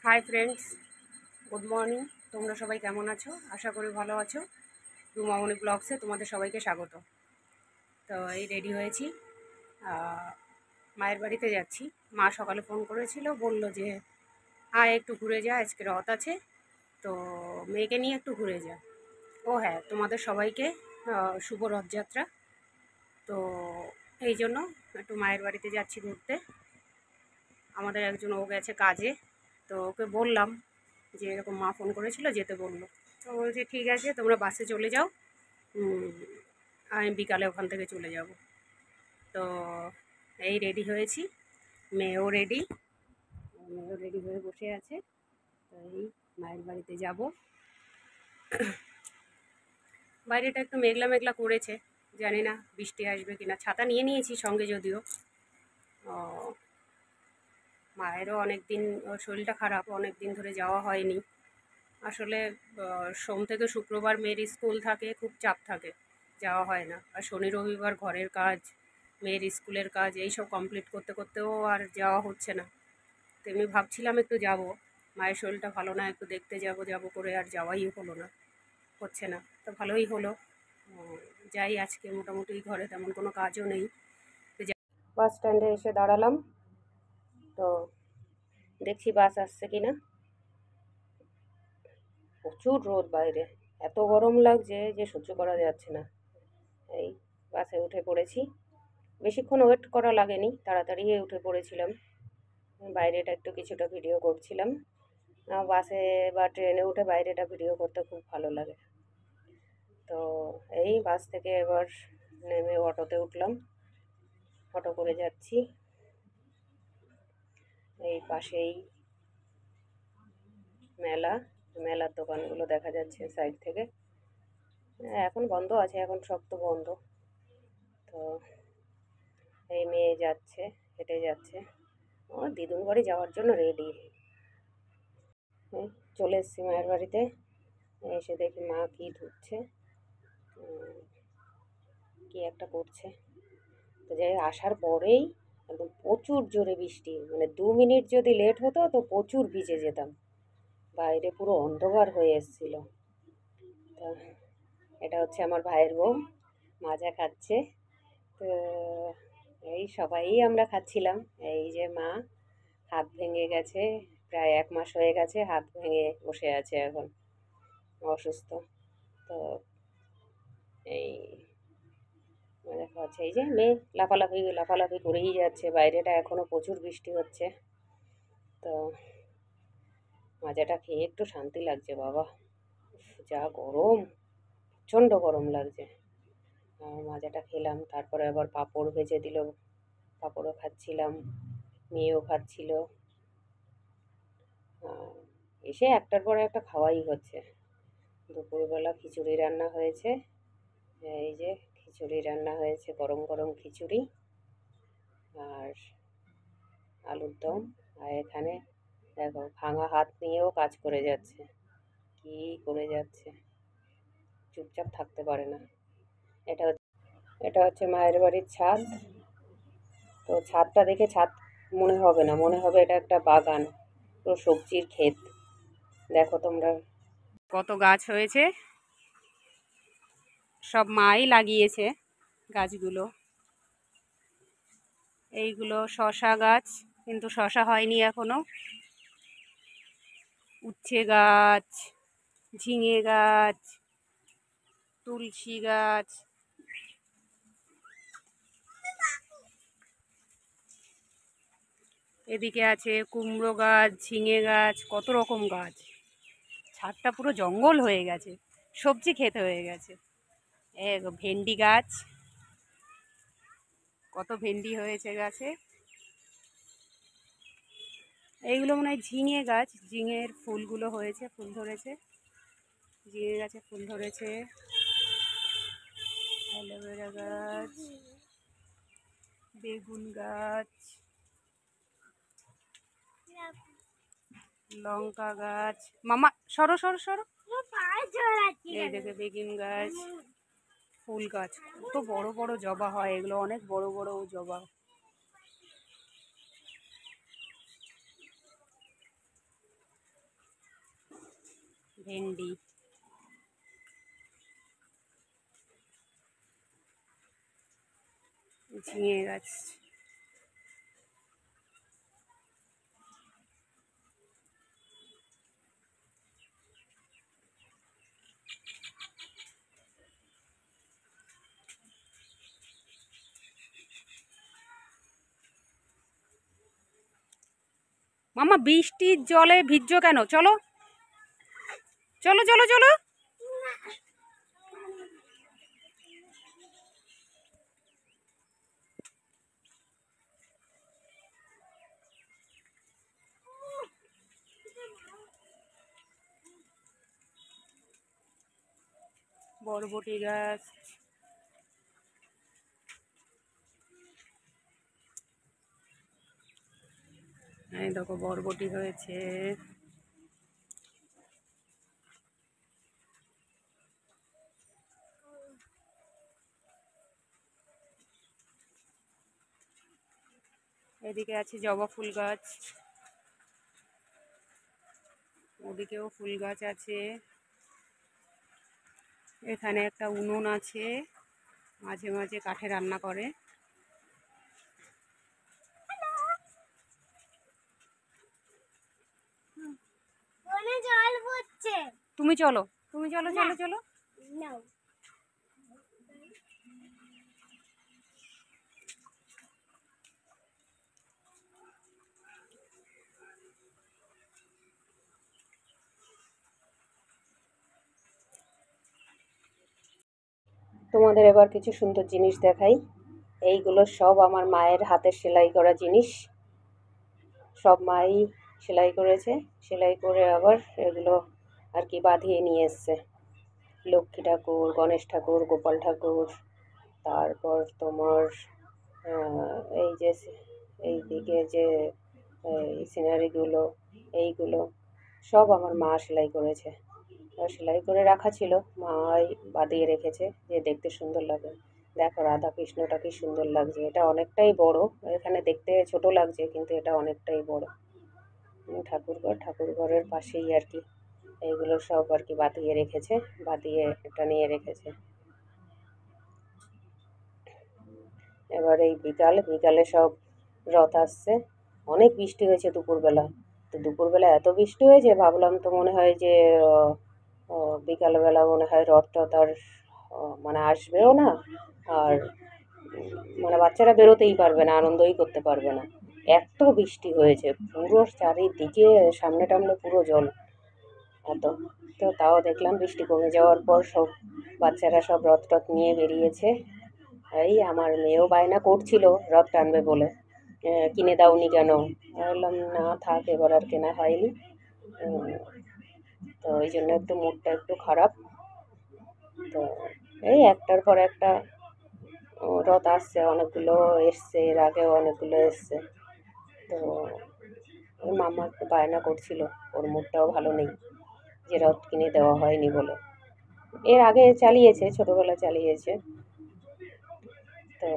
Hi friends, good morning. তোমরা সবাই কেমন আছো? আশা করি ভালো আছো। রুমামণি ব্লগসে তোমাদের সবাইকে স্বাগত। তো এই রেডি হয়েছি, মায়ের বাড়িতে যাচ্ছি। মা সকালে ফোন করেছিল, বলল যে আয় একটু ঘুরে যা, আজকে রথ আছে, তো মেয়েকে নিয়ে একটু ঘুরে যা। ও হ্যাঁ, তোমাদের সবাইকে শুভ রথযাত্রা। তো এই জন্য একটু মায়ের বাড়িতে যাচ্ছি ঘুরতে। আমাদের একজন ও গেছে কাজে, তো ওকে বললাম যে এরকম মা ফোন করেছিল, যেতে বললো। তো বলছে ঠিক আছে, তোমরা বাসে চলে যাও, আমি বিকালে ওখান থেকে চলে যাব। তো এই রেডি হয়েছি, মেয়েও রেডি হয়ে বসে আছে। তো এই মায়ের বাড়িতে যাব। বাইরেটা একটু মেঘলা মেঘলা করেছে, জানি না বৃষ্টি আসবে কিনা। ছাতা নিয়ে নিয়েছি সঙ্গে, যদিও মায়েরও অনেক দিন, ওর শরীরটা খারাপ, অনেক দিন ধরে যাওয়া হয়নি। আসলে সোম থেকে শুক্রবার মেয়ের স্কুল থাকে, খুব চাপ থাকে, যাওয়া হয় না। আর শনি রবিবার ঘরের কাজ, মেয়ের স্কুলের কাজ, এই সব কমপ্লিট করতে করতেও আর যাওয়া হচ্ছে না। তো আমি ভাবছিলাম একটু যাব, মায়ের শরীরটা ভালো না, একটু দেখতে যাব করে আর যাওয়াই হলো না, হচ্ছে না। তো ভালোই হলো, যাই। আজকে মোটামুটি ঘরে তেমন কোনো কাজও নেই। বাস স্ট্যান্ডে এসে দাঁড়ালাম, তো দেখছি বাস আসছে কিনা। প্রচুর রোদ বাইরে, এত গরম লাগছে যে সহ্য করা যাচ্ছে না। এই বাসে উঠে পড়েছি, বেশিক্ষণ ওয়েট করা লাগেনি, তাড়াতাড়ি উঠে পড়েছিলাম। বাইরেটা একটু কিছুটা ভিডিও করছিলাম। বাসে বা ট্রেনে উঠে বাইরেটা ভিডিও করতে খুব ভালো লাগে। তো এই বাস থেকে এবার নেমে অটোতে উঠলাম, অটো করে যাচ্ছি। এই পাশেই মেলার দোকানগুলো দেখা যাচ্ছে সাইড থেকে। এখন বন্ধ আছে, এখন সব তো বন্ধ। তো এই মেয়ে যাচ্ছে, হেঁটে যাচ্ছে, আমার দিদুন বাড়ি যাওয়ার জন্য রেডি। চলে এসেছি মায়ের বাড়িতে। এসে দেখি মা কি ধুচ্ছে, কি একটা করছে। তো যাই, আসার পরেই একদম প্রচুর জোরে বৃষ্টি, মানে 2 মিনিট যদি লেট হতো তো প্রচুর ভিজে যেতাম। বাইরে পুরো অন্ধকার হয়ে এসেছিল। তো এটা হচ্ছে আমার ভাইয়ের বউ, মাজা খাচ্ছে। তো এই সবাই আমরা খাচ্ছিলাম। এই যে মা হাত ভেঙে গেছে, প্রায় 1 মাস হয়ে গেছে, হাত ভেঙে বসে আছে এখন, অসুস্থ। তো এই দেখা হচ্ছে, এই যে মেয়ে লাফালাফি করেই যাচ্ছে। বাইরেটা এখনো প্রচুর বৃষ্টি হচ্ছে। তো মাজাটা খেয়ে একটু শান্তি লাগছে বাবা, যা গরম, প্রচণ্ড গরম লাগছে। মাজাটা খেলাম, তারপরে আবার পাঁপড় ভেজে দিল, পাঁপড়ও খাচ্ছিলাম, মেয়েও খাচ্ছিল। এসে একটার পরে একটা খাওয়াই হচ্ছে। দুপুরবেলা খিচুড়ি রান্না হয়েছে, এই যে খিচুড়ি রান্না হয়েছে, গরম গরম খিচুড়ি আর আলুর দম। আর এখানে দেখো, ভাঙা হাত নিয়েও কাজ করে যাচ্ছে, কি করে যাচ্ছে, চুপচাপ থাকতে পারে না। এটা হচ্ছে মায়ের বাড়ির ছাদ। তো ছাদটা দেখে ছাদ মনে হবে না, মনে হবে এটা একটা বাগান, পুরো সবজির ক্ষেত। দেখো তোমরা কত গাছ হয়েছে, সব মাই লাগিয়েছে গাছগুলো। এইগুলো শসা গাছ, কিন্তু শসা হয়নি এখনো। উচ্ছে গাছ, ঝিঙে গাছ, তুলসী গাছ, এদিকে আছে কুমড়ো গাছ, ঝিঙে গাছ, কত রকম গাছ। ছাদটা পুরো জঙ্গল হয়ে গেছে, সবজি ক্ষেত হয়ে গেছে। ভেন্ডি গাছ, কত ভেন্ডি হয়েছে গাছে। এইগুলো মনে হয় ঝিঙে গাছ, ঝিঙের ফুলগুলো হয়েছে, ফুল ধরেছে, ঝিঙে গাছে ফুল ধরেছে। অ্যালোভেরা গাছ, বেগুন গাছ, লঙ্কা গাছ। মামা সরো সরো সরো। এই দেখে বেগুন গাছ, ফুল গাছ, কত বড় বড় জবা হয় এগুলো, অনেক বড় বড় জবা। ভেন্ডি, ঝিঙে গাছ, মামা বৃষ্টির জলে ভিজছো কেন? চলো চলো চলো চলো। বরবটি গাছ, এই দেখো বরবটি হয়েছে। এদিকে আছে জবা ফুল গাছ, ওদিকেও ফুল গাছ আছে। এখানে একটা উনুন আছে, মাঝে মাঝে কাঠে রান্না করে। তুমি চলো, তুমি চলো চলো চলো। তোমাদের এবার কিছু সুন্দর জিনিস দেখাই। এইগুলো সব আমার মায়ের হাতের সেলাই করা জিনিস, সব মাই সেলাই করেছে। সেলাই করে আবার এগুলো আর কি বাঁধিয়ে নিয়ে এসছে। লক্ষ্মী ঠাকুর, গণেশ ঠাকুর, গোপাল ঠাকুর, তারপর তোমার এই যে এইদিকে যে এই সিনারিগুলো, এইগুলো সব আমার মা সেলাই করেছে। সেলাই করে রাখা ছিল, মাই বাঁধিয়ে রেখেছে যে দেখতে সুন্দর লাগে। দেখো রাধা কৃষ্ণটা কি সুন্দর লাগছে। এটা অনেকটাই বড়, এখানে দেখতে ছোট লাগছে কিন্তু এটা অনেকটাই বড়। ঠাকুরঘরের পাশেই আর কি এইগুলো সব আর কি বাঁধিয়ে রেখেছে, বাঁধিয়ে এটা নিয়ে রেখেছে। এবার এই বিকালে সব রথ আসছে। অনেক বৃষ্টি হয়েছে দুপুরবেলা, তো দুপুরবেলা এত বৃষ্টি হয়েছে ভাবলাম তো মনে হয় যে বিকালবেলা মনে হয় রথ টথ আর মানে আসবেও না, আর মানে বাচ্চারা বেরোতেই পারবে না, আনন্দই করতে পারবে না। এত বৃষ্টি হয়েছে, পুরো চারিদিকে সামনে টামনে পুরো জল এত। তো তাও দেখলাম বৃষ্টি কমে যাওয়ার পর সব বাচ্চারা সব রথ টথ নিয়ে বেরিয়েছে। এই আমার মেয়েও বায়না করছিল রথ টানবে বলে, কিনে দাওনি কেন? বললাম না থাক, এবার আর কেনা হয়নি। তো ওই জন্য একটু মুডটা একটু খারাপ। তো এই একটার পর একটা রথ আসছে, অনেকগুলো এসছে, এর আগেও অনেকগুলো এসছে। তো ওর মামা একটু বায়না করছিল, ওর মুডটাও ভালো নেই যে রথ কিনে দেওয়া হয়নি বলে। এর আগে চালিয়েছে, ছোটোবেলা চালিয়েছে। তো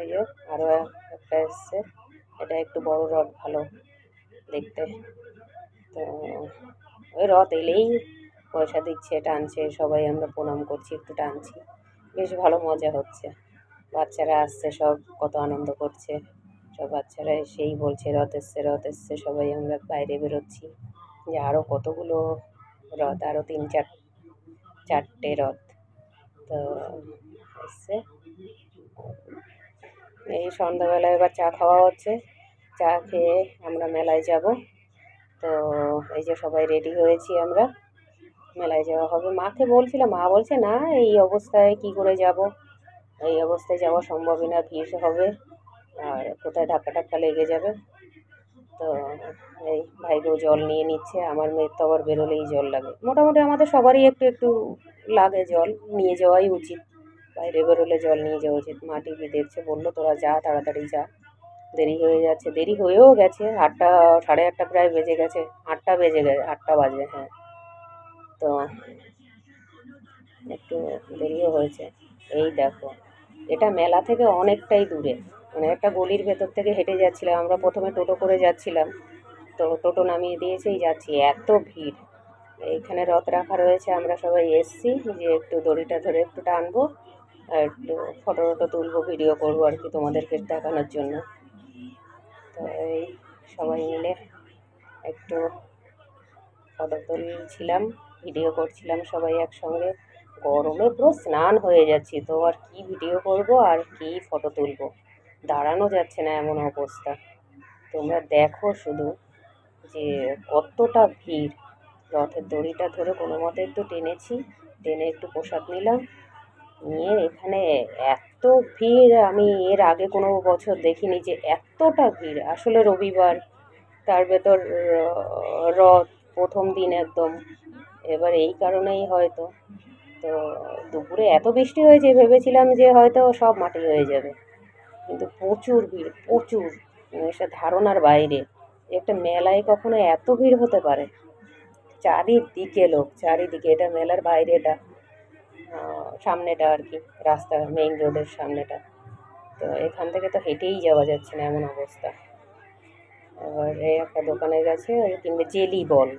এই যে আরও একটা এসছে, এটা একটু বড় রথ, ভালো দেখতে। তো ওই রথ এলেই পয়সা দিচ্ছে, টানছে, সবাই আমরা প্রণাম করছি, একটু টানছি, বেশ ভালো মজা হচ্ছে। বাচ্চারা আসছে, সব কত আনন্দ করছে। সব বাচ্চারা এসেই বলছে রথ এসছে, রথ এসছে। সবাই আমরা বাইরে বেরোচ্ছি যে আরও কতগুলো রথ, আরও চারটে রথ তো এসছে। এই সন্ধ্যাবেলায় এবার চা খাওয়া হচ্ছে, চা খেয়ে আমরা মেলায় যাব। তো এই যে সবাই রেডি হয়েছি আমরা, মেলায় যাওয়া হবে। মাকে বলছিলাম, মা বলছে না এই অবস্থায় কি করে যাব, এই অবস্থায় যাওয়া সম্ভবই না, ভিড় হবে আর কোথায় ধাক্কা টাক্কা লেগে যাবে। তো এই ভাইকেও জল নিয়ে নিচ্ছে, আমার মেয়ের তো আবার বেরোলেই জল লাগে। মোটামুটি আমাদের সবারই একটু একটু লাগে জল, নিয়ে যাওয়াই উচিত, বাইরে বেরোলে জল নিয়ে যাওয়া উচিত। মা টিভি দেখছে, বললো তোরা যা, তাড়াতাড়ি যা, দেরি হয়ে যাচ্ছে। দেরি হয়েও গেছে, 8টা 8:30 প্রায় বেজে গেছে, 8টা বেজে গেছে, 8টা বাজে, হ্যাঁ। তো একটু দেরিও হয়েছে। এই দেখো, এটা মেলা থেকে অনেকটাই দূরে, মানে একটা গলির ভেতর থেকে হেঁটে যাচ্ছিলাম আমরা। প্রথমে টোটো করে যাচ্ছিলাম, তো টোটো নামিয়ে দিয়েছেই যাচ্ছি, এত ভিড় এইখানে রথ রাখা রয়েছে, আমরা সবাই এসছি যে একটু দড়িটা ধরে একটু টানবো আর একটু ফটো টটো তুলবো, ভিডিও করবো আর কি তোমাদেরকে দেখানোর জন্য। তো এই সবাই মিলে একটু ফটো তুলছিলাম, ভিডিও করছিলাম সবাই একসঙ্গে। গরমে পুরো স্নান হয়ে যাচ্ছি, তো আর কি ভিডিও করব আর কি ফটো তুলবো, দাঁড়ানো যাচ্ছে না এমন অবস্থা। তোমরা দেখো শুধু যে কতটা ভিড়। রথের দড়িটা ধরে কোনো মতে একটু টেনেছি, টেনে একটু প্রসাদ নিলাম, নিয়ে এখানে এত ভিড় আমি এর আগে কোনো বছর দেখিনি যে এতটা ভিড়। আসলে রবিবার, তার ভেতর রথ প্রথম দিন একদম, এবার এই কারণেই হয়তো। তো দুপুরে এত বৃষ্টি হয়েছে, ভেবেছিলাম যে হয়তো সব মাটি হয়ে যাবে, কিন্তু প্রচুর ভিড়, প্রচুর, সে ধারণার বাইরে। একটা মেলায় কখনো এত ভিড় হতে পারে? চারিদিকে লোক, চারিদিকে। এটা মেলার বাইরেটা, সামনেটা আর কি, রাস্তা মেইন রোডের সামনেটা। তো এখান থেকে তো হেঁটেই যাওয়া যাচ্ছে না এমন অবস্থা। এবার এই একটা দোকানে গেছে, ওই কিনবে জেলি বল,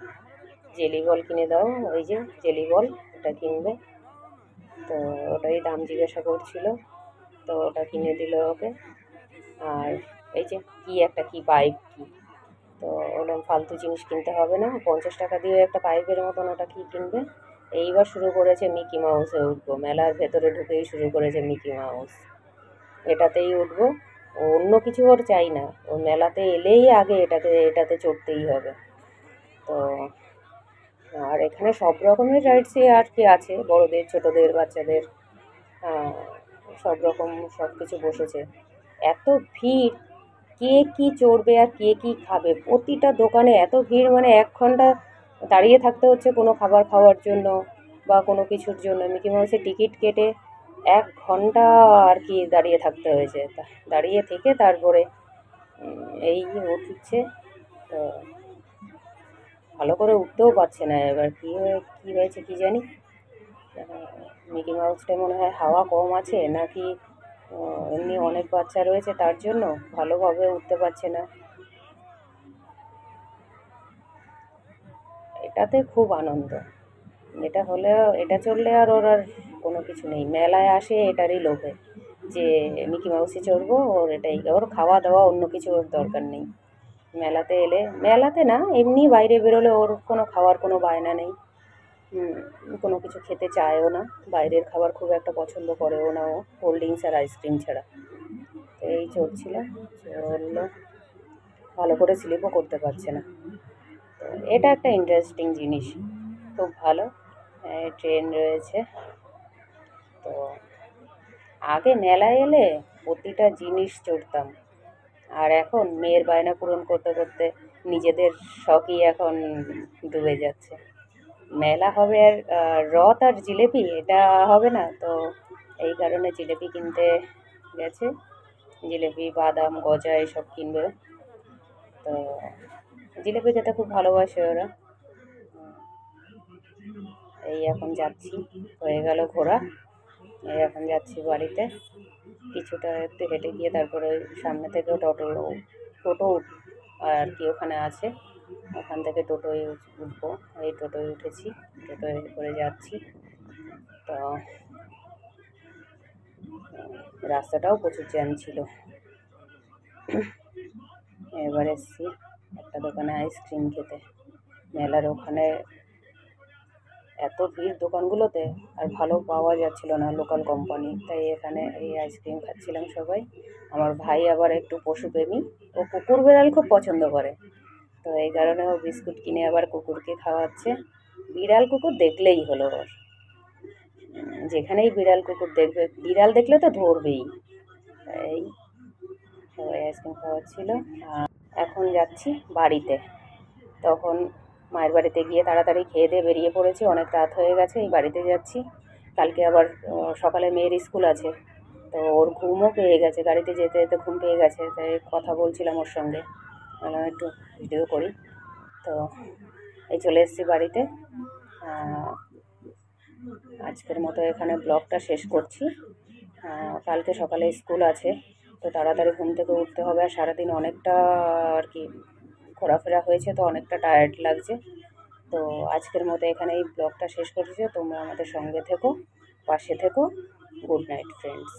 জেলি বল কিনে দাও, ওই যে জেলি বল ওটা কিনবে। তো ওটাই দাম জিজ্ঞাসা করছিল, তো ওটা কিনে দিল ওকে। আর এই যে কি একটা কি পাইপ কি, তো ওরকম ফালতু জিনিস কিনতে হবে না, 50 টাকা দিয়ে একটা পাইপের মতন ওটা কি কিনবে। এইবার শুরু করেছে মিকি মাউসে উঠবো, মেলার ভেতরে ঢুকেই শুরু করেছে মিকি মাউস, এটাতেই উঠবো। অন্য কিছু ওর চাই না, ও মেলাতে এলেই আগে এটাতে চড়তেই হবে। তো আর এখানে সব রকমের রাইডসই আর কি আছে, বড়দের ছোটদের বাচ্চাদের, সব রকম সব কিছু বসেছে। এত ভিড়, কে কি চড়বে আর কে কি খাবে, প্রতিটা দোকানে এত ভিড়, মানে 1 ঘন্টা দাঁড়িয়ে থাকতে হচ্ছে কোনো খাবার খাওয়ার জন্য বা কোনো কিছুর জন্য। মিকি মাউসের টিকিট কেটে 1 ঘন্টা আর কি দাঁড়িয়ে থাকতে হয়েছে, দাঁড়িয়ে থেকে তারপরে এই উঠছে। তো ভালো করে উঠতেও পারছে না, এবার কী হয়েছে কী জানি। মিকি মাউসটা মনে হয় হাওয়া কম আছে নাকি এমনি অনেক বাচ্চা রয়েছে তার জন্য ভালোভাবে উঠতে পারছে না। এটাতে খুব আনন্দ, এটা হলে, এটা চললে আর ওর আর কোনো কিছু নেই। মেলায় আসে এটারই লোভে যে মিকি মাউসে চড়বো, ওর এটাই, ওর খাওয়া দাওয়া অন্য কিছু ওর দরকার নেই। মেলাতে এলে, মেলাতে না এমনি বাইরে বেরোলে ওর কোনো খাওয়ার কোনো বায়না নেই, কোনো কিছু খেতে চায়ও না, বাইরের খাবার খুব একটা পছন্দ করেও না ও, কোল্ড ড্রিঙ্কস আর আইসক্রিম ছাড়া। তো এই চলছিল, চললো, ভালো করে স্লিপও করতে পারছে না। তো এটা একটা ইন্টারেস্টিং জিনিস, খুব ভালো। ট্রেন রয়েছে। তো আগে মেলায় এলে প্রতিটা জিনিস চড়তাম, আর এখন মেয়ের বায়না পূরণ করতে করতে নিজেদের শখই এখন ডুবে যাচ্ছে। মেলা হবে আর রথ আর জিলেপি, এটা হবে না তো, এই কারণে জিলেপি কিনতে গেছে, জিলেপি বাদাম গজা এইসব কিনবে। তো জিলেপি খেতে খুব ভালোবাসে ওরা। এই এখন যাচ্ছি, হয়ে গেল ঘোরা, এই এখন যাচ্ছি বাড়িতে। কিছুটা একটু হেঁটে গিয়ে তারপরে সামনে থেকে টোটো আর কি ওখানে আছে, ওখান থেকে টোটোয় উঠবো। এই টোটোয় উঠেছি, টোটোয় করে যাচ্ছি। তো রাস্তাটাও প্রচুর জ্যাম ছিল। এবার এসছি একটা দোকানে আইসক্রিম খেতে, মেলার ওখানে এত ভিড় দোকানগুলোতে, আর ভালো পাওয়া যাচ্ছিল না লোকাল কোম্পানি, তাই এখানে এই আইসক্রিম খাচ্ছিলাম সবাই। আমার ভাই আবার একটু পশুপ্রেমী, ও কুকুর বেড়াল খুব পছন্দ করে, তো এই কারণে ও বিস্কুট কিনে আবার কুকুরকে খাওয়াচ্ছে। বিড়াল কুকুর দেখলেই হলো ওর, যেখানেই বিড়াল কুকুর দেখবে, বিড়াল দেখলে তো ধরবেই। এই সবাই আইসক্রিম খাওয়াচ্ছিল। এখন যাচ্ছি বাড়িতে, তখন মায়ের বাড়িতে গিয়ে তাড়াতাড়ি খেয়ে দিয়ে বেরিয়ে পড়েছি, অনেক রাত হয়ে গেছে, এই বাড়িতে যাচ্ছি। কালকে আবার সকালে মেয়ের স্কুল আছে, তো ওর ঘুমও পেয়ে গেছে, গাড়িতে যেতে যেতে ঘুম পেয়ে গেছে, তাই কথা বলছিলাম ওর সঙ্গে, একটু ভিডিও করি। তো এই চলে এসেছি বাড়িতে, আজকের মতো এখানে ব্লগটা শেষ করছি। কালকে সকালে স্কুল আছে, তো তাড়াতাড়ি ঘুম থেকে উঠতে হবে, আর সারাদিন অনেকটা আর কি ঘোরাফেরা হয়েছে, তো অনেকটা টায়ার্ড লাগছে। তো তো আজকের মতো এখানে এই ব্লগটা শেষ করেছি। তোমরা আমাদের সঙ্গে থেকো, পাশে থেকো। Good night friends.